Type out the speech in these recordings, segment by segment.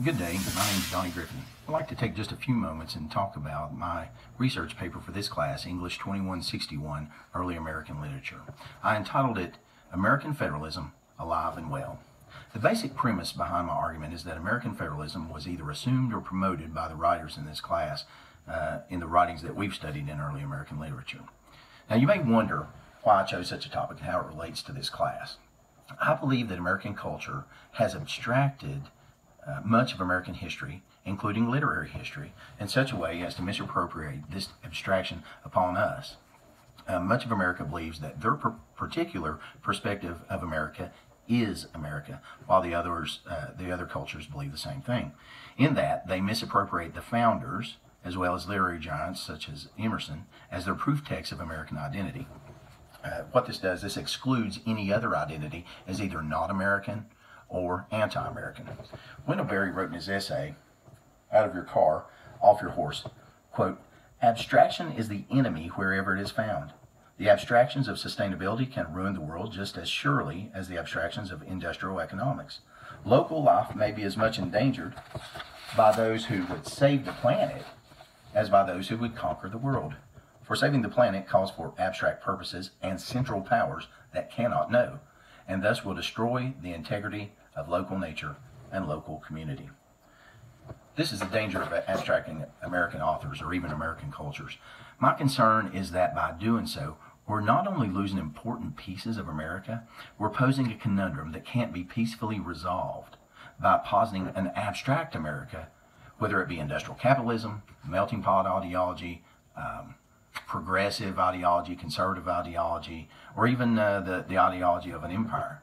Good day, my name is Johnny Griffin. I'd like to take just a few moments and talk about my research paper for this class, English 2161, Early American Literature. I entitled it, American Federalism, Alive and Well. The basic premise behind my argument is that American federalism was either assumed or promoted by the writers in this class in the writings that we've studied in early American literature. Now you may wonder why I chose such a topic and how it relates to this class. I believe that American culture has abstracted much of American history, including literary history, in such a way as to misappropriate this abstraction upon us. Much of America believes that their particular perspective of America is America, while the other cultures believe the same thing. In that, they misappropriate the founders, as well as literary giants such as Emerson, as their proof text of American identity. What this does, this excludes any other identity as either not American or anti-American. Wendell Berry wrote in his essay, Out of Your Car, Off Your Horse, quote, "Abstraction is the enemy wherever it is found. The abstractions of sustainability can ruin the world just as surely as the abstractions of industrial economics. Local life may be as much endangered by those who would save the planet as by those who would conquer the world. For saving the planet calls for abstract purposes and central powers that cannot know, and thus will destroy the integrity of local nature and local community." This is the danger of abstracting American authors or even American cultures. My concern is that by doing so, we're not only losing important pieces of America, we're posing a conundrum that can't be peacefully resolved by positing an abstract America, whether it be industrial capitalism, melting pot ideology, progressive ideology, conservative ideology, or even the ideology of an empire,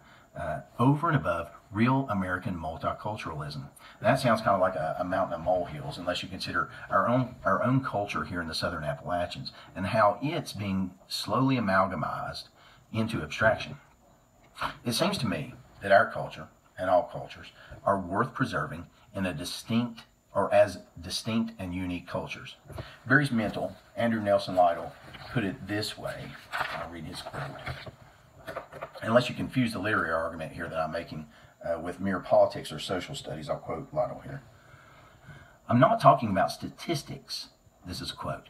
over and above real American multiculturalism. That sounds kind of like a mountain of molehills, unless you consider our own culture here in the Southern Appalachians and how it's being slowly amalgamized into abstraction. It seems to me that our culture and all cultures are worth preserving in a distinct or as distinct and unique cultures. Berry's mentor, Andrew Nelson Lytle, put it this way. I'll read his quote. Unless you confuse the literary argument here that I'm making with mere politics or social studies, I'll quote Lytle here. "I'm not talking about statistics," this is a quote,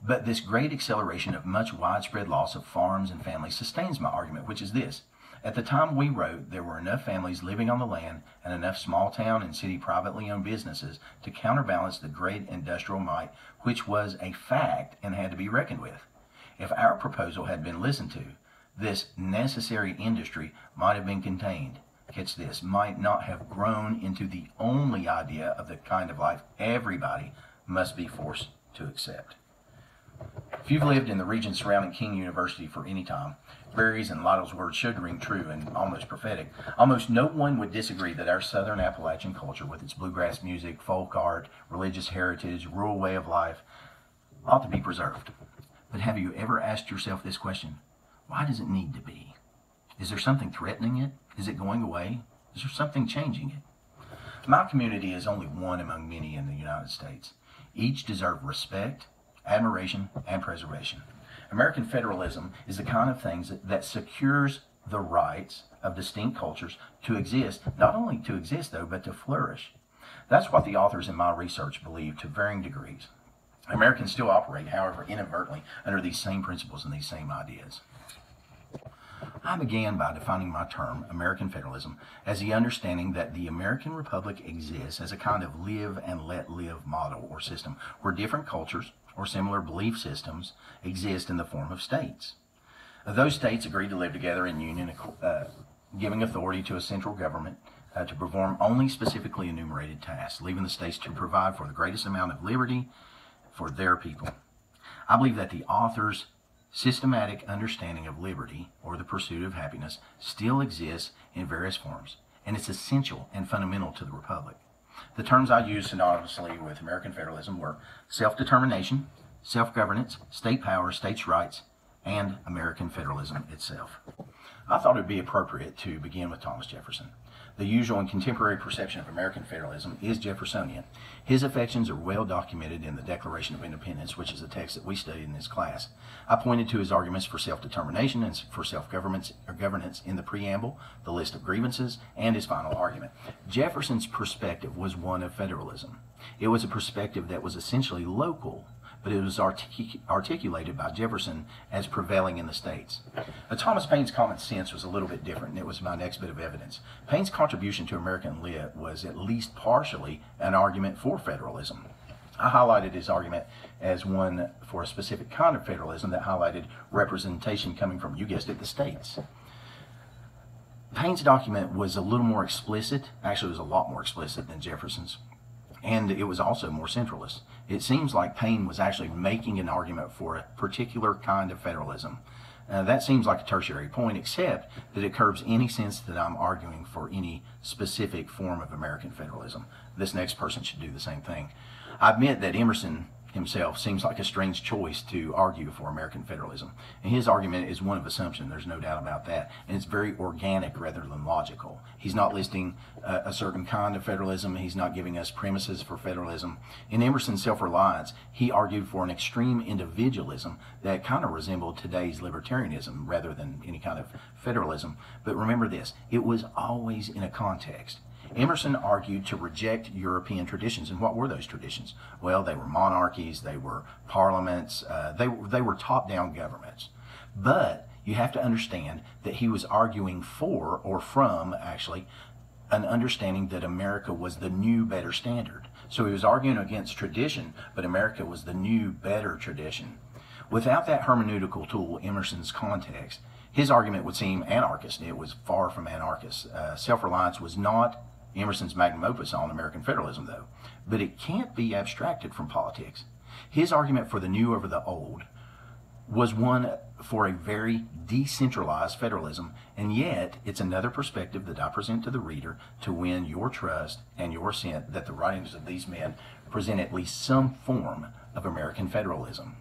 "but this great acceleration of much widespread loss of farms and families sustains my argument, which is this. At the time we wrote, there were enough families living on the land and enough small town and city privately owned businesses to counterbalance the great industrial might, which was a fact and had to be reckoned with. If our proposal had been listened to, this necessary industry might have been contained. Catch this, might not have grown into the only idea of the kind of life everybody must be forced to accept." If you've lived in the region surrounding King University for any time, Berry's and Lytle's words should ring true and almost prophetic. Almost no one would disagree that our Southern Appalachian culture, with its bluegrass music, folk art, religious heritage, rural way of life, ought to be preserved. But have you ever asked yourself this question? Why does it need to be? Is there something threatening it? Is it going away? Is there something changing it? My community is only one among many in the United States. Each deserve respect, admiration, and preservation. American federalism is the kind of things that secures the rights of distinct cultures to exist, not only to exist though, but to flourish. That's what the authors in my research believe to varying degrees. Americans still operate, however, inadvertently under these same principles and these same ideas. I began by defining my term, American federalism, as the understanding that the American Republic exists as a kind of live and let live model or system where different cultures or similar belief systems exist in the form of states. Those states agree to live together in union, giving authority to a central government to perform only specifically enumerated tasks, leaving the states to provide for the greatest amount of liberty for their people. I believe that the author's systematic understanding of liberty, or the pursuit of happiness, still exists in various forms, and it's essential and fundamental to the Republic. The terms I used synonymously with American federalism were self-determination, self-governance, state power, states' rights, and American federalism itself. I thought it would be appropriate to begin with Thomas Jefferson. The usual and contemporary perception of American federalism is Jeffersonian. His affections are well documented in the Declaration of Independence, which is a text that we studied in this class. I pointed to his arguments for self-determination and for self-governance in the preamble, the list of grievances, and his final argument. Jefferson's perspective was one of federalism. It was a perspective that was essentially local, but it was articulated by Jefferson as prevailing in the states. Thomas Paine's common sense was a little bit different, and it was my next bit of evidence. Paine's contribution to American lit was at least partially an argument for federalism. I highlighted his argument as one for a specific kind of federalism that highlighted representation coming from, you guessed it, the states. Paine's document was a little more explicit, actually it was a lot more explicit than Jefferson's, and it was also more centralist. It seems like Paine was actually making an argument for a particular kind of federalism. That seems like a tertiary point, except that it curbs any sense that I'm arguing for any specific form of American federalism. This next person should do the same thing. I admit that Emerson himself seems like a strange choice to argue for American federalism. And his argument is one of assumption, there's no doubt about that. And it's very organic rather than logical. He's not listing a certain kind of federalism. He's not giving us premises for federalism. In Emerson's Self-Reliance, he argued for an extreme individualism that kind of resembled today's libertarianism rather than any kind of federalism. But remember this, it was always in a context. Emerson argued to reject European traditions. And what were those traditions? Well, they were monarchies, they were parliaments, they were top-down governments. But you have to understand that he was arguing for, or from, actually, an understanding that America was the new, better standard. So he was arguing against tradition, but America was the new, better tradition. Without that hermeneutical tool, Emerson's context, his argument would seem anarchist. It was far from anarchist. Self-reliance was not Emerson's magnum opus on American federalism, though, but it can't be abstracted from politics. His argument for the new over the old was one for a very decentralized federalism, and yet it's another perspective that I present to the reader to win your trust and your assent that the writings of these men present at least some form of American federalism.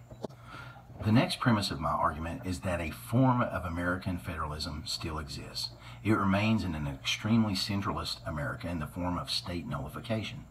The next premise of my argument is that a form of American federalism still exists. It remains in an extremely centralist America in the form of state nullification.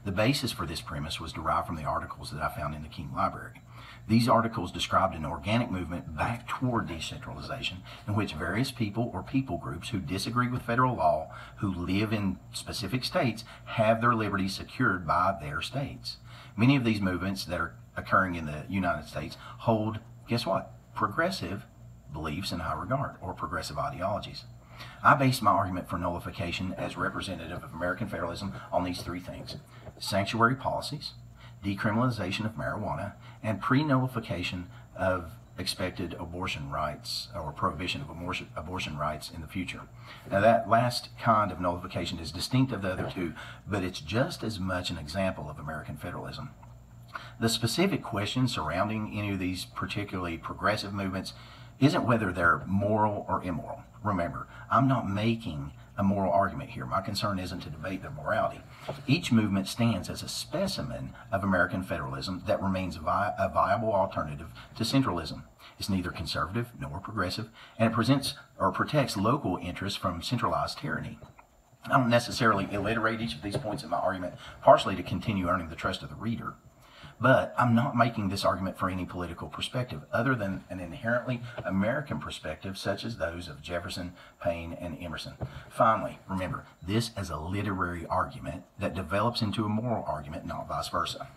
The basis for this premise was derived from the articles that I found in the King Library. These articles described an organic movement back toward decentralization in which various people or people groups who disagree with federal law, who live in specific states, have their liberties secured by their states. Many of these movements that are occurring in the United States hold, guess what, progressive beliefs in high regard, or progressive ideologies. I base my argument for nullification as representative of American federalism on these three things: sanctuary policies, decriminalization of marijuana, and pre-nullification of expected abortion rights or prohibition of abortion rights in the future. Now that last kind of nullification is distinct of the other two, but it's just as much an example of American federalism. The specific question surrounding any of these particularly progressive movements isn't whether they're moral or immoral. Remember, I'm not making a moral argument here. My concern isn't to debate their morality. Each movement stands as a specimen of American federalism that remains a viable alternative to centralism. It's neither conservative nor progressive, and it presents or protects local interests from centralized tyranny. I don't necessarily alliterate each of these points in my argument, partially to continue earning the trust of the reader. But I'm not making this argument for any political perspective other than an inherently American perspective such as those of Jefferson, Paine, and Emerson. Finally, remember, this is a literary argument that develops into a moral argument, not vice versa.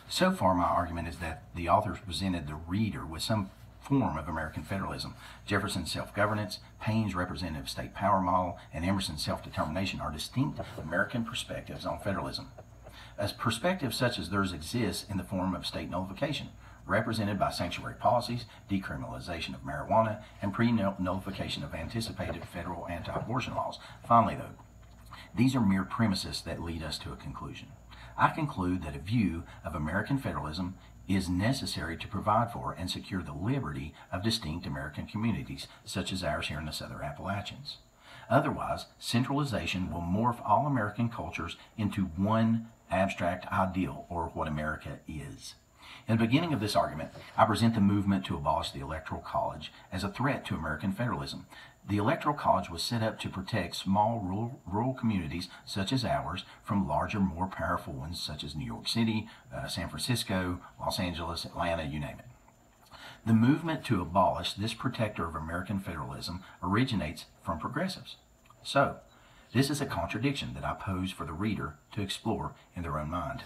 So far, my argument is that the authors presented the reader with some form of American federalism. Jefferson's self-governance, Paine's representative state power model, and Emerson's self-determination are distinct American perspectives on federalism. A perspective such as theirs exists in the form of state nullification, represented by sanctuary policies, decriminalization of marijuana, and pre-nullification of anticipated federal anti-abortion laws. Finally, though, these are mere premises that lead us to a conclusion. I conclude that a view of American federalism is necessary to provide for and secure the liberty of distinct American communities, such as ours here in the Southern Appalachians. Otherwise, centralization will morph all American cultures into one abstract ideal, or what America is. In the beginning of this argument, I present the movement to abolish the Electoral College as a threat to American federalism. The Electoral College was set up to protect small rural communities such as ours from larger, more powerful ones such as New York City, San Francisco, Los Angeles, Atlanta, you name it. The movement to abolish this protector of American federalism originates from progressives. So, this is a contradiction that I pose for the reader to explore in their own mind.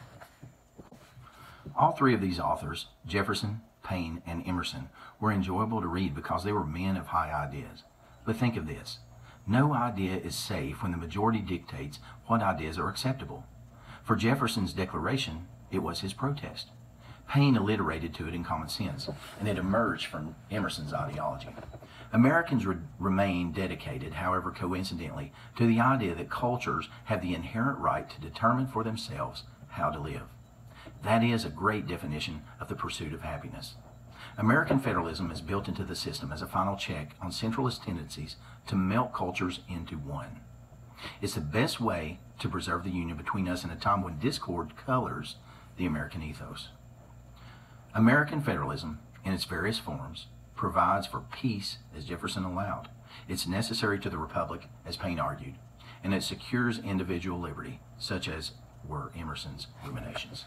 All three of these authors, Jefferson, Paine, and Emerson, were enjoyable to read because they were men of high ideas. But think of this. No idea is safe when the majority dictates what ideas are acceptable. For Jefferson's Declaration, it was his protest. Paine alliterated to it in common sense, and it emerged from Emerson's ideology. Americans remain dedicated, however coincidentally, to the idea that cultures have the inherent right to determine for themselves how to live. That is a great definition of the pursuit of happiness. American federalism is built into the system as a final check on centralist tendencies to melt cultures into one. It's the best way to preserve the union between us in a time when discord colors the American ethos. American federalism, in its various forms, provides for peace as Jefferson allowed. It's necessary to the republic, as Paine argued, and it secures individual liberty, such as were Emerson's ruminations.